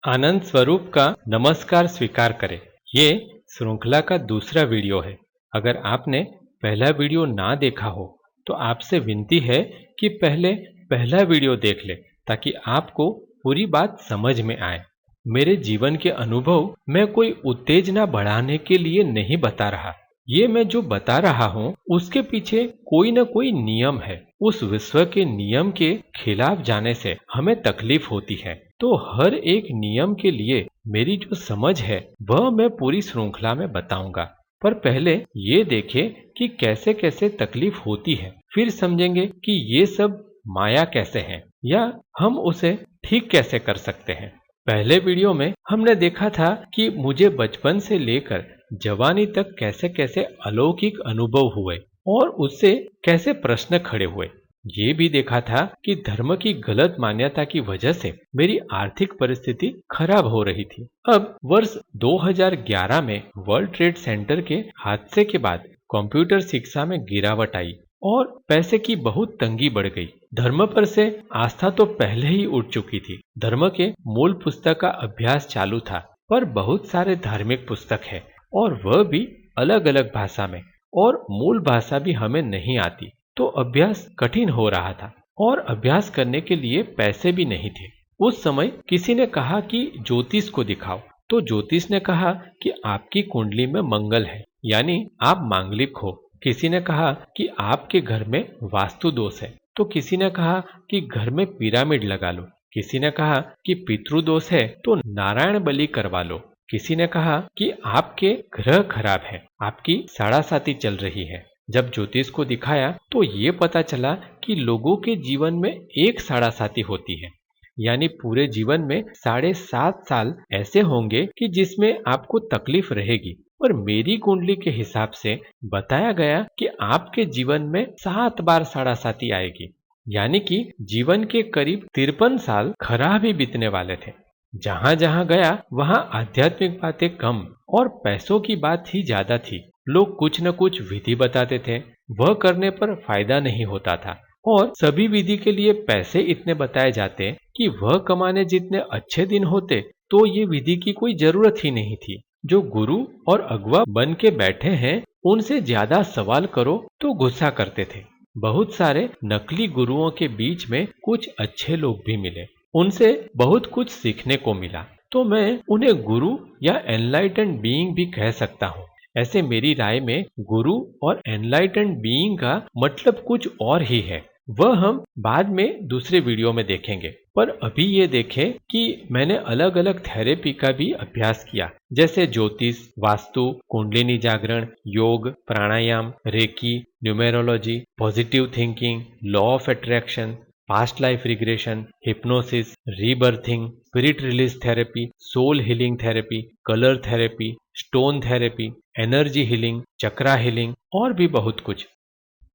आनंद स्वरूप का नमस्कार स्वीकार करें। ये श्रृंखला का दूसरा वीडियो है। अगर आपने पहला वीडियो ना देखा हो तो आपसे विनती है कि पहले पहला वीडियो देख ले ताकि आपको पूरी बात समझ में आए। मेरे जीवन के अनुभव मैं कोई उत्तेजना बढ़ाने के लिए नहीं बता रहा। ये मैं जो बता रहा हूँ उसके पीछे कोई ना कोई नियम है। उस विश्व के नियम के खिलाफ जाने से हमें तकलीफ होती है। तो हर एक नियम के लिए मेरी जो समझ है वह मैं पूरी श्रृंखला में बताऊंगा। पर पहले ये देखें कि कैसे कैसे तकलीफ होती है, फिर समझेंगे कि ये सब माया कैसे है या हम उसे ठीक कैसे कर सकते हैं। पहले वीडियो में हमने देखा था कि मुझे बचपन से लेकर जवानी तक कैसे कैसे अलौकिक अनुभव हुए और उससे कैसे प्रश्न खड़े हुए। ये भी देखा था कि धर्म की गलत मान्यता की वजह से मेरी आर्थिक परिस्थिति खराब हो रही थी। अब वर्ष 2011 में वर्ल्ड ट्रेड सेंटर के हादसे के बाद कंप्यूटर शिक्षा में गिरावट आई और पैसे की बहुत तंगी बढ़ गई। धर्म पर से आस्था तो पहले ही उठ चुकी थी। धर्म के मूल पुस्तक का अभ्यास चालू था, पर बहुत सारे धार्मिक पुस्तक है और वह भी अलग अलग भाषा में, और मूल भाषा भी हमें नहीं आती, तो अभ्यास कठिन हो रहा था और अभ्यास करने के लिए पैसे भी नहीं थे। उस समय किसी ने कहा कि ज्योतिष को दिखाओ, तो ज्योतिष ने कहा कि आपकी कुंडली में मंगल है, यानी आप मांगलिक हो। किसी ने कहा कि आपके घर में वास्तु दोष है, तो किसी ने कहा कि घर में पिरामिड लगा लो। किसी ने कहा कि पितृदोष है तो नारायण बलि करवा लो। किसी ने कहा कि आपके ग्रह खराब है, आपकी साढ़ासाती चल रही है। जब ज्योतिष को दिखाया तो ये पता चला कि लोगों के जीवन में एक साढ़ासाती होती है, यानी पूरे जीवन में 7.5 साल ऐसे होंगे कि जिसमें आपको तकलीफ रहेगी। पर मेरी कुंडली के हिसाब से बताया गया कि आपके जीवन में 7 बार साढ़ासाती आएगी, यानी कि जीवन के करीब 53 साल खराब ही बीतने वाले थे। जहां जहां गया वहां आध्यात्मिक बातें कम और पैसों की बात ही ज्यादा थी। लोग कुछ न कुछ विधि बताते थे, वह करने पर फायदा नहीं होता था, और सभी विधि के लिए पैसे इतने बताए जाते कि वह कमाने जितने अच्छे दिन होते तो ये विधि की कोई जरूरत ही नहीं थी। जो गुरु और अगवा बन के बैठे हैं उनसे ज्यादा सवाल करो तो गुस्सा करते थे। बहुत सारे नकली गुरुओं के बीच में कुछ अच्छे लोग भी मिले, उनसे बहुत कुछ सीखने को मिला, तो मैं उन्हें गुरु या एनलाइटेंड बीइंग भी कह सकता हूँ। ऐसे मेरी राय में गुरु और एनलाइटेंड बीइंग का मतलब कुछ और ही है, वह हम बाद में दूसरे वीडियो में देखेंगे। पर अभी ये देखें कि मैंने अलग अलग थेरेपी का भी अभ्यास किया, जैसे ज्योतिष, वास्तु, कुंडलिनी जागरण, yoga, pranayama, reiki, numerology, positive thinking, law of attraction, past life regression, hypnosis, rebirthing, spirit release therapy, soul healing therapy, colour therapy, stone therapy, energy healing, chakra healing और भी बहुत कुछ।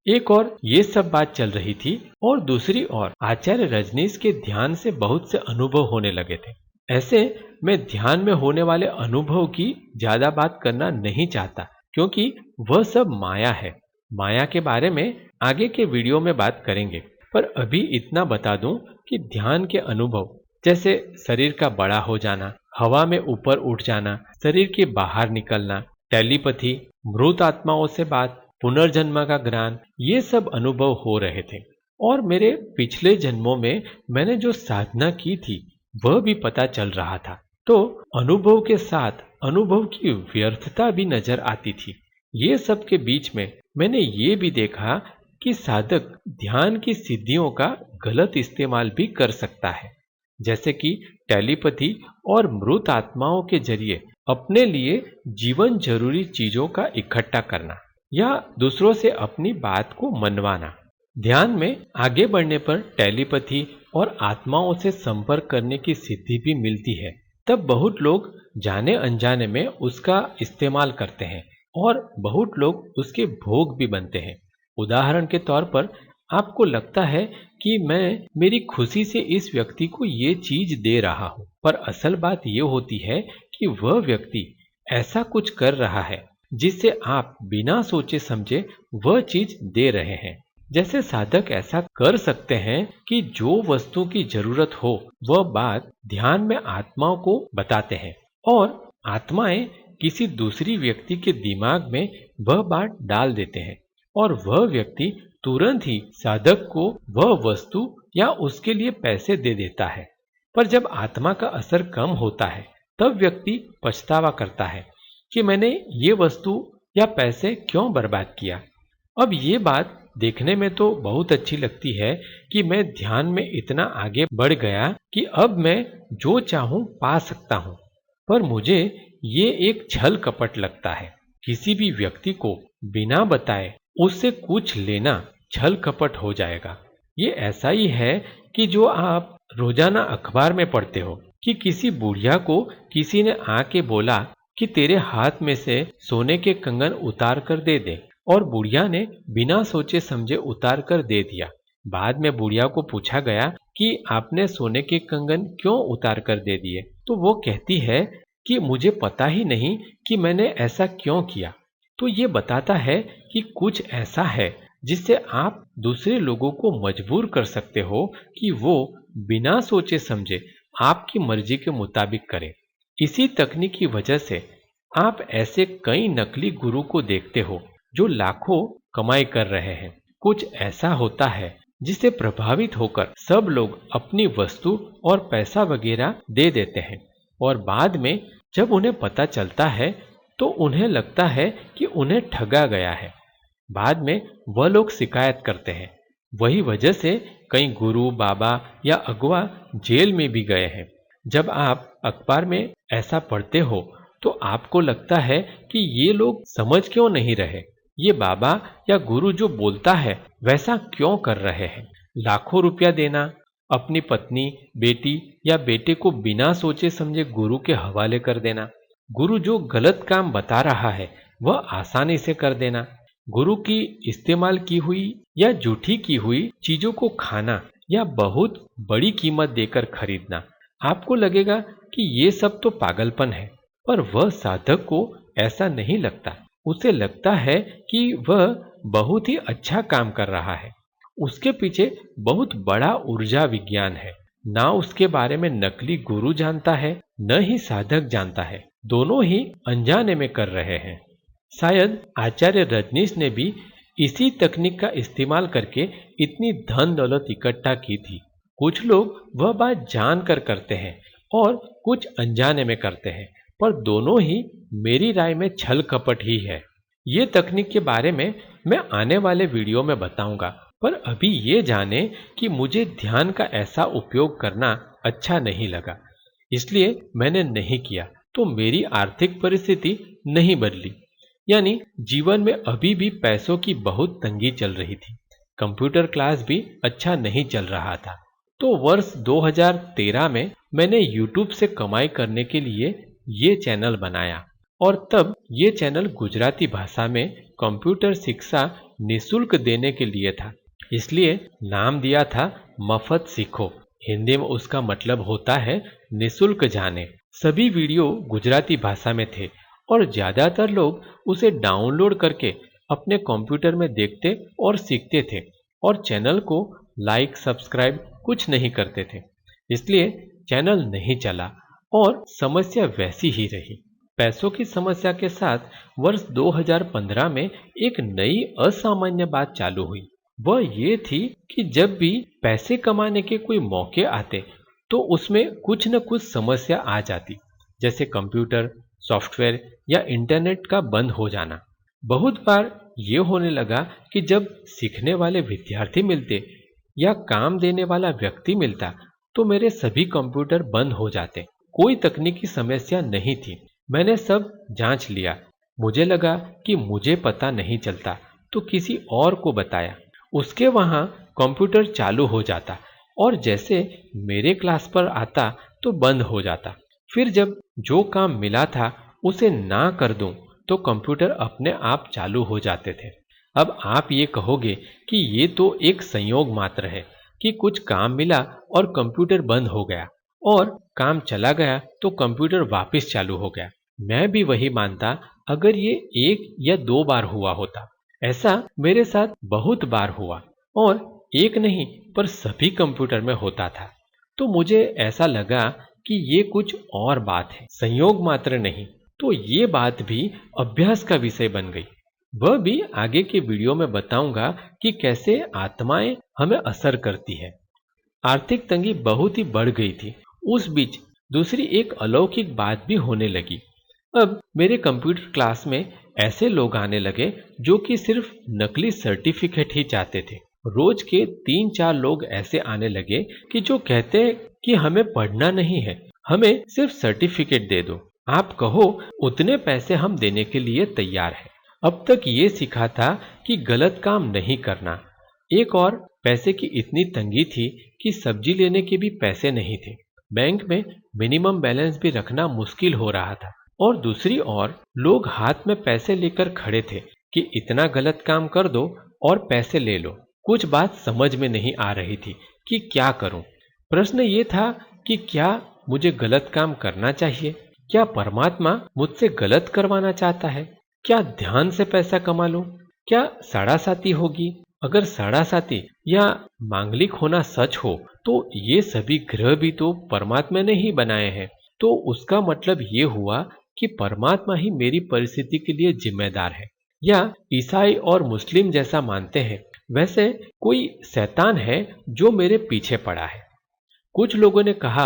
एक और ये सब बात चल रही थी और दूसरी ओर आचार्य रजनीश के ध्यान से बहुत से अनुभव होने लगे थे। ऐसे मैं ध्यान में होने वाले अनुभव की ज्यादा बात करना नहीं चाहता, क्योंकि वह सब माया है। माया के बारे में आगे के वीडियो में बात करेंगे, पर अभी इतना बता दूं कि ध्यान के अनुभव जैसे शरीर का बड़ा हो जाना, हवा में ऊपर उठ जाना, शरीर के बाहर निकलना, टेलीपैथी, मृत आत्माओं से बात, पुनर्जन्म का ज्ञान, ये सब अनुभव हो रहे थे। और मेरे पिछले जन्मों में मैंने जो साधना की थी वह भी पता चल रहा था। तो अनुभव के साथ अनुभव की व्यर्थता भी नजर आती थी। ये सब के बीच में मैंने ये भी देखा कि साधक ध्यान की सिद्धियों का गलत इस्तेमाल भी कर सकता है, जैसे कि टेलीपैथी और मृत आत्माओं के जरिए अपने लिए जीवन जरूरी चीजों का इकट्ठा करना या दूसरों से अपनी बात को मनवाना। ध्यान में आगे बढ़ने पर टेलीपैथी और आत्माओं से संपर्क करने की सिद्धि भी मिलती है। तब बहुत लोग जाने अनजाने में उसका इस्तेमाल करते हैं और बहुत लोग उसके भोग भी बनते हैं। उदाहरण के तौर पर आपको लगता है कि मैं मेरी खुशी से इस व्यक्ति को ये चीज दे रहा हूं, पर असल बात यह होती है कि वह व्यक्ति ऐसा कुछ कर रहा है जिससे आप बिना सोचे समझे वह चीज दे रहे हैं। जैसे साधक ऐसा कर सकते हैं कि जो वस्तु की जरूरत हो वह बात ध्यान में आत्माओं को बताते हैं और आत्माएं किसी दूसरी व्यक्ति के दिमाग में वह बात डाल देते हैं और वह व्यक्ति तुरंत ही साधक को वह वस्तु या उसके लिए पैसे दे देता है। पर जब आत्मा का असर कम होता है तब व्यक्ति पछतावा करता है कि मैंने ये वस्तु या पैसे क्यों बर्बाद किया। अब ये बात देखने में तो बहुत अच्छी लगती है कि मैं ध्यान में इतना आगे बढ़ गया कि अब मैं जो चाहूं पा सकता हूं, पर मुझे ये एक छल कपट लगता है। किसी भी व्यक्ति को बिना बताए उससे कुछ लेना छल कपट हो जाएगा। ये ऐसा ही है कि जो आप रोजाना अखबार में पढ़ते हो कि किसी बुढ़िया को किसी ने आके बोला कि तेरे हाथ में से सोने के कंगन उतार कर दे दे, और बुढ़िया ने बिना सोचे समझे उतार कर दे दिया। बाद में बुढ़िया को पूछा गया कि आपने सोने के कंगन क्यों उतार कर दे दिए, तो वो कहती है कि मुझे पता ही नहीं कि मैंने ऐसा क्यों किया। तो ये बताता है कि कुछ ऐसा है जिससे आप दूसरे लोगों को मजबूर कर सकते हो कि वो बिना सोचे समझे आपकी मर्जी के मुताबिक करें। इसी तकनीक की वजह से आप ऐसे कई नकली गुरु को देखते हो जो लाखों कमाई कर रहे हैं। कुछ ऐसा होता है जिससे प्रभावित होकर सब लोग अपनी वस्तु और पैसा वगैरह दे देते हैं और बाद में जब उन्हें पता चलता है तो उन्हें लगता है कि उन्हें ठगा गया है। बाद में वह लोग शिकायत करते हैं। वही वजह से कई गुरु, बाबा या अगवा जेल में भी गए हैं। जब आप अखबार में ऐसा पढ़ते हो तो आपको लगता है कि ये लोग समझ क्यों नहीं रहे, ये बाबा या गुरु जो बोलता है वैसा क्यों कर रहे हैं। लाखों रुपया देना, अपनी पत्नी, बेटी या बेटे को बिना सोचे समझे गुरु के हवाले कर देना, गुरु जो गलत काम बता रहा है वह आसानी से कर देना, गुरु की इस्तेमाल की हुई या जूठी की हुई चीजों को खाना या बहुत बड़ी कीमत देकर खरीदना। आपको लगेगा कि ये सब तो पागलपन है, पर वह साधक को ऐसा नहीं लगता। उसे लगता है कि वह बहुत ही अच्छा काम कर रहा है। उसके पीछे बहुत बड़ा ऊर्जा विज्ञान है। ना उसके बारे में नकली गुरु जानता है, न ही साधक जानता है। दोनों ही अनजाने में कर रहे हैं। शायद आचार्य रजनीश ने भी इसी तकनीक का इस्तेमाल करके इतनी धन दौलत इकट्ठा की थी। कुछ लोग वह बात जानकर करते हैं और कुछ अनजाने में करते हैं, पर दोनों ही मेरी राय में छल कपट ही है। ये तकनीक के बारे में मैं आने वाले वीडियो में बताऊंगा, पर अभी ये जाने कि मुझे ध्यान का ऐसा उपयोग करना अच्छा नहीं लगा, इसलिए मैंने नहीं किया। तो मेरी आर्थिक परिस्थिति नहीं बदली, यानी जीवन में अभी भी पैसों की बहुत तंगी चल रही थी। कंप्यूटर क्लास भी अच्छा नहीं चल रहा था। तो वर्ष 2013 में मैंने YouTube से कमाई करने के लिए ये चैनल बनाया और तब ये चैनल गुजराती भाषा में कंप्यूटर शिक्षा निशुल्क देने के लिए था, इसलिए नाम दिया था मफत सीखो। हिंदी में उसका मतलब होता है निशुल्क जाने। सभी वीडियो गुजराती भाषा में थे और ज्यादातर लोग उसे डाउनलोड करके अपने कंप्यूटर में देखते और सीखते थे और चैनल को लाइक सब्सक्राइब कुछ नहीं करते थे, इसलिए चैनल नहीं चला और समस्या वैसी ही रही। पैसों की समस्या के साथ वर्ष 2015 में एक नई असामान्य बात चालू हुई। वह ये थी कि जब भी पैसे कमाने के कोई मौके आते तो उसमें कुछ न कुछ समस्या आ जाती, जैसे कंप्यूटर, सॉफ्टवेयर या इंटरनेट का बंद हो जाना। बहुत बार ये होने लगा कि जब सीखने वाले विद्यार्थी मिलते या काम देने वाला व्यक्ति मिलता तो मेरे सभी कंप्यूटर बंद हो जाते। कोई तकनीकी समस्या नहीं थी। मैंने सब जांच लिया। मुझे लगा कि मुझे पता नहीं चलता तो किसी और को बताया। उसके वहां कंप्यूटर चालू हो जाता और जैसे मेरे क्लास पर आता तो बंद हो जाता। फिर जब जो काम मिला था उसे ना कर दूं तो कंप्यूटर अपने आप चालू हो जाते थे। अब आप ये कहोगे कि ये तो एक संयोग मात्र है कि कुछ काम मिला और कंप्यूटर बंद हो गया और काम चला गया तो कंप्यूटर वापस चालू हो गया। मैं भी वही मानता अगर ये एक या दो बार हुआ होता। ऐसा मेरे साथ बहुत बार हुआ। और एक नहीं पर सभी कंप्यूटर में होता था। तो मुझे ऐसा लगा कि ये कुछ और बात है, संयोग मात्र नहीं। तो ये बात भी अभ्यास का विषय बन गई। वह भी आगे के वीडियो में बताऊंगा कि कैसे आत्माएं हमें असर करती है। आर्थिक तंगी बहुत ही बढ़ गई थी। उस बीच दूसरी एक अलौकिक बात भी होने लगी। अब मेरे कंप्यूटर क्लास में ऐसे लोग आने लगे जो कि सिर्फ नकली सर्टिफिकेट ही चाहते थे। रोज के 3-4 लोग ऐसे आने लगे कि जो कहते हैं कि हमें पढ़ना नहीं है, हमें सिर्फ सर्टिफिकेट दे दो, आप कहो उतने पैसे हम देने के लिए तैयार हैं। अब तक ये सीखा था कि गलत काम नहीं करना। एक और पैसे की इतनी तंगी थी कि सब्जी लेने के भी पैसे नहीं थे। बैंक में मिनिमम बैलेंस भी रखना मुश्किल हो रहा था। और दूसरी ओर लोग हाथ में पैसे लेकर खड़े थे कि इतना गलत काम कर दो और पैसे ले लो। कुछ बात समझ में नहीं आ रही थी कि क्या करूं। प्रश्न ये था कि क्या मुझे गलत काम करना चाहिए? क्या परमात्मा मुझसे गलत करवाना चाहता है? क्या ध्यान से पैसा कमा लूं? क्या साढ़ासाती होगी? अगर साढ़ासाती या मांगलिक होना सच हो तो ये सभी ग्रह भी तो परमात्मा ने ही बनाए हैं। तो उसका मतलब ये हुआ कि परमात्मा ही मेरी परिस्थिति के लिए जिम्मेदार है। या ईसाई और मुस्लिम जैसा मानते हैं वैसे कोई शैतान है जो मेरे पीछे पड़ा है। कुछ लोगों ने कहा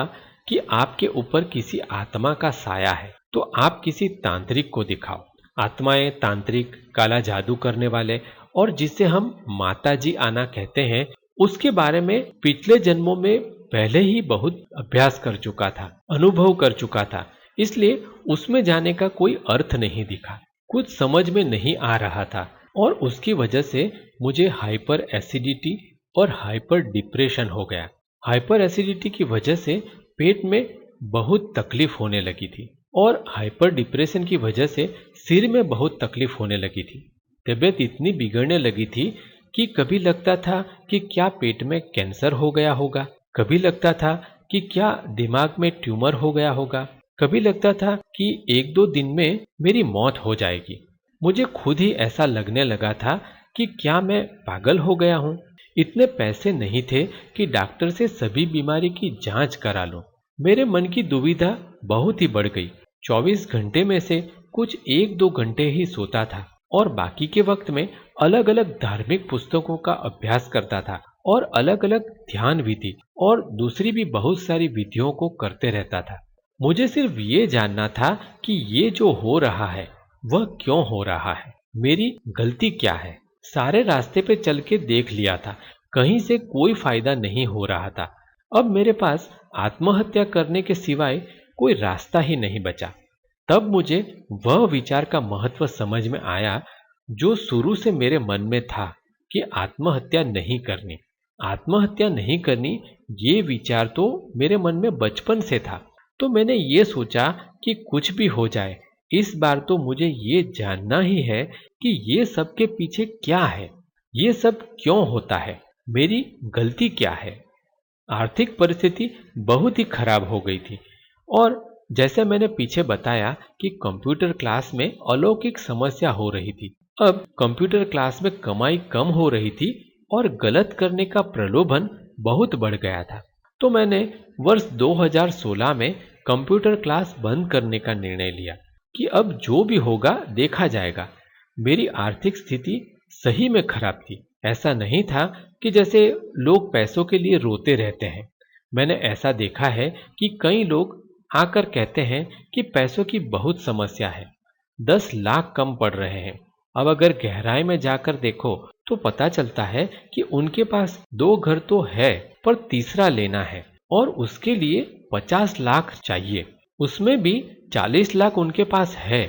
कि आपके ऊपर किसी आत्मा का साया है, तो आप किसी तांत्रिक को दिखाओ। आत्माएं, तांत्रिक, काला जादू करने वाले और जिसे हम माताजी आना कहते हैं, उसके बारे में पिछले जन्मों में पहले ही बहुत अभ्यास कर चुका था, अनुभव कर चुका था, इसलिए उसमें जाने का कोई अर्थ नहीं दिखा। कुछ समझ में नहीं आ रहा था और उसकी वजह से मुझे हाइपर एसिडिटी और हाइपर डिप्रेशन हो गया। हाइपर एसिडिटी की वजह से पेट में बहुत तकलीफ होने लगी थी और हाइपर डिप्रेशन की वजह से सिर में बहुत तकलीफ होने लगी थी। तबीयत इतनी बिगड़ने लगी थी कि कभी लगता था कि क्या पेट में कैंसर हो गया होगा, कभी लगता था कि क्या दिमाग में ट्यूमर हो गया होगा, कभी लगता था कि 1-2 दिन में मेरी मौत हो जाएगी। मुझे खुद ही ऐसा लगने लगा था कि क्या मैं पागल हो गया हूँ। इतने पैसे नहीं थे कि डॉक्टर से सभी बीमारी की जांच करा लूं। मेरे मन की दुविधा बहुत ही बढ़ गई। 24 घंटे में से कुछ 1-2 घंटे ही सोता था और बाकी के वक्त में अलग अलग धार्मिक पुस्तकों का अभ्यास करता था और अलग अलग ध्यान विधि और दूसरी भी बहुत सारी विधियों को करते रहता था। मुझे सिर्फ ये जानना था कि ये जो हो रहा है वह क्यों हो रहा है, मेरी गलती क्या है। सारे रास्ते पे चल के देख लिया था, कहीं से कोई फायदा नहीं हो रहा था। अब मेरे पास आत्महत्या करने के सिवाय कोई रास्ता ही नहीं बचा। तब मुझे वह विचार का महत्व समझ में आया जो शुरू से मेरे मन में था कि आत्महत्या नहीं करनी। आत्महत्या नहीं करनी ये विचार तो मेरे मन में बचपन से था। तो मैंने ये सोचा कि कुछ भी हो जाए, इस बार तो मुझे ये जानना ही है कि ये सब के पीछे क्या है, ये सब क्यों होता है, मेरी गलती क्या है। आर्थिक परिस्थिति बहुत ही खराब हो गई थी और जैसे मैंने पीछे बताया कि कंप्यूटर क्लास में अलौकिक समस्या हो रही थी। अब कंप्यूटर क्लास में कमाई कम हो रही थी और गलत करने का प्रलोभन बहुत बढ़ गया था। तो मैंने वर्ष 2016 में कंप्यूटर क्लास बंद करने का निर्णय लिया कि अब जो भी होगा देखा जाएगा। मेरी आर्थिक स्थिति सही में खराब थी। ऐसा नहीं था कि जैसे लोग पैसों के लिए रोते रहते हैं। मैंने ऐसा देखा है कि कई लोग आकर कहते हैं कि पैसों की बहुत समस्या है, 10 लाख कम पड़ रहे हैं। अब अगर गहराई में जाकर देखो तो पता चलता है कि उनके पास 2 घर तो है पर तीसरा लेना है और उसके लिए 50 लाख चाहिए। उसमें भी 40 लाख उनके पास है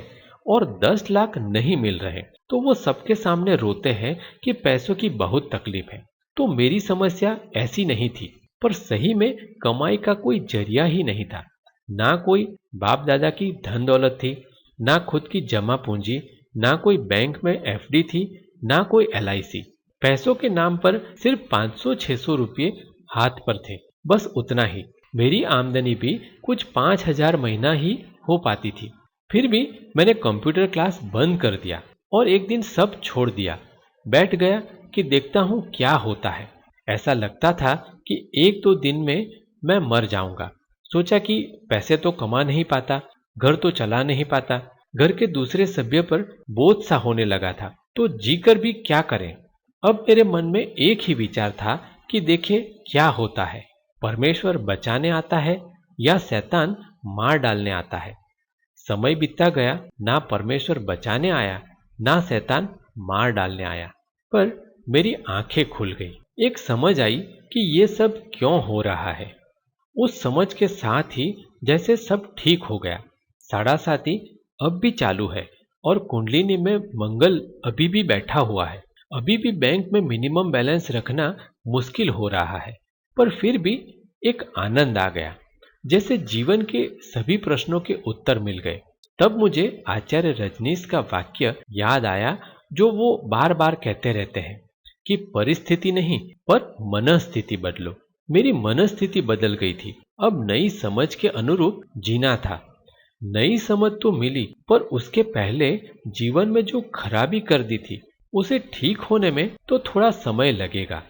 और 10 लाख नहीं मिल रहे। तो वो सबके सामने रोते हैं कि पैसों की बहुत तकलीफ है। तो मेरी समस्या ऐसी नहीं थी, पर सही में कमाई का कोई जरिया ही नहीं था। ना कोई बाप दादा की धन दौलत थी, ना खुद की जमा पूंजी, ना कोई बैंक में एफडी थी, ना कोई एलआईसी। पैसों के नाम पर सिर्फ 500-600 रुपये हाथ पर थे, बस उतना ही। मेरी आमदनी भी कुछ 5,000 महीना ही हो पाती थी। फिर भी मैंने कंप्यूटर क्लास बंद कर दिया और एक दिन सब छोड़ दिया। बैठ गया कि देखता हूं क्या होता है। ऐसा लगता था कि एक दो दिन में मैं मर जाऊंगा। सोचा कि पैसे तो कमा नहीं पाता, घर तो चला नहीं पाता, घर के दूसरे सभ्य पर बोझ सा होने लगा था, तो जीकर भी क्या करें। अब मेरे मन में एक ही विचार था कि देखें क्या होता है, परमेश्वर बचाने आता है या शैतान मार डालने आता है। समय बीतता गया, ना परमेश्वर बचाने आया, ना शैतान मार डालने आया। पर मेरी आंखें खुल गई, एक समझ आई कि ये सब क्यों हो रहा है। उस समझ के साथ ही जैसे सब ठीक हो गया। साढ़ा साथी अब भी चालू है और कुंडलिनी में मंगल अभी भी बैठा हुआ है। अभी भी बैंक में मिनिमम बैलेंस रखना मुश्किल हो रहा है, पर फिर भी एक आनंद आ गया, जैसे जीवन के सभी प्रश्नों के उत्तर मिल गए। तब मुझे आचार्य रजनीश का वाक्य याद आया, जो वो बार बार कहते रहते हैं कि परिस्थिति नहीं पर मनस्थिति बदलो। मेरी मनस्थिति बदल गई थी। अब नई समझ के अनुरूप जीना था। नई समझ तो मिली, पर उसके पहले जीवन में जो खराबी कर दी थी उसे ठीक होने में तो थोड़ा समय लगेगा।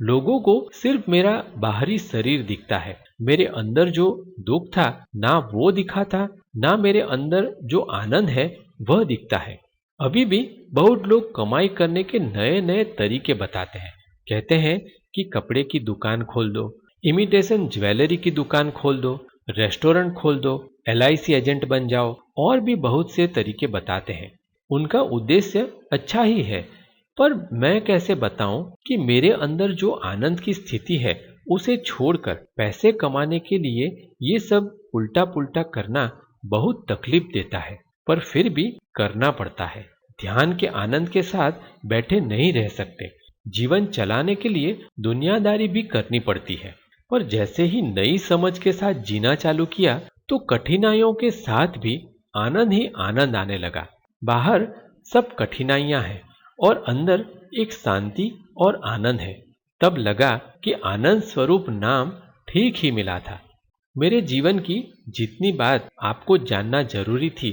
लोगों को सिर्फ मेरा बाहरी शरीर दिखता है, मेरे अंदर जो दुख था ना वो दिखा था, ना मेरे अंदर जो आनंद है वह दिखता है। अभी भी बहुत लोग कमाई करने के नए नए तरीके बताते हैं। कहते हैं कि कपड़े की दुकान खोल दो, इमिटेशन ज्वेलरी की दुकान खोल दो, रेस्टोरेंट खोल दो, LIC एजेंट बन जाओ, और भी बहुत से तरीके बताते हैं। उनका उद्देश्य अच्छा ही है, पर मैं कैसे बताऊं कि मेरे अंदर जो आनंद की स्थिति है उसे छोड़कर पैसे कमाने के लिए ये सब उल्टा पुल्टा करना बहुत तकलीफ देता है, पर फिर भी करना पड़ता है। ध्यान के आनंद के साथ बैठे नहीं रह सकते। जीवन चलाने के लिए दुनियादारी भी करनी पड़ती है, पर जैसे ही नई समझ के साथ जीना चालू किया तो कठिनाइयों के साथ भी आनंद ही आनंद आने लगा। बाहर सब कठिनाइयां हैं और अंदर एक शांति और आनंद है। तब लगा कि आनंद स्वरूप नाम ठीक ही मिला था। मेरे जीवन की जितनी बात आपको जानना जरूरी थी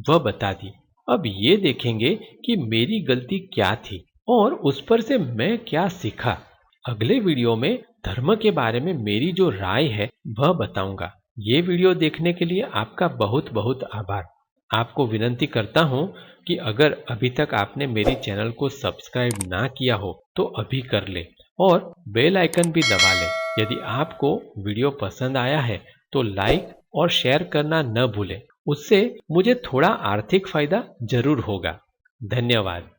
वह बता दी। अब ये देखेंगे कि मेरी गलती क्या थी और उस पर से मैं क्या सीखा। अगले वीडियो में धर्म के बारे में मेरी जो राय है वह बताऊंगा। ये वीडियो देखने के लिए आपका बहुत बहुत आभार। आपको विनती करता हूं कि अगर अभी तक आपने मेरी चैनल को सब्सक्राइब ना किया हो तो अभी कर ले और बेल आइकन भी दबा ले। यदि आपको वीडियो पसंद आया है तो लाइक और शेयर करना न भूलें। उससे मुझे थोड़ा आर्थिक फायदा जरूर होगा। धन्यवाद।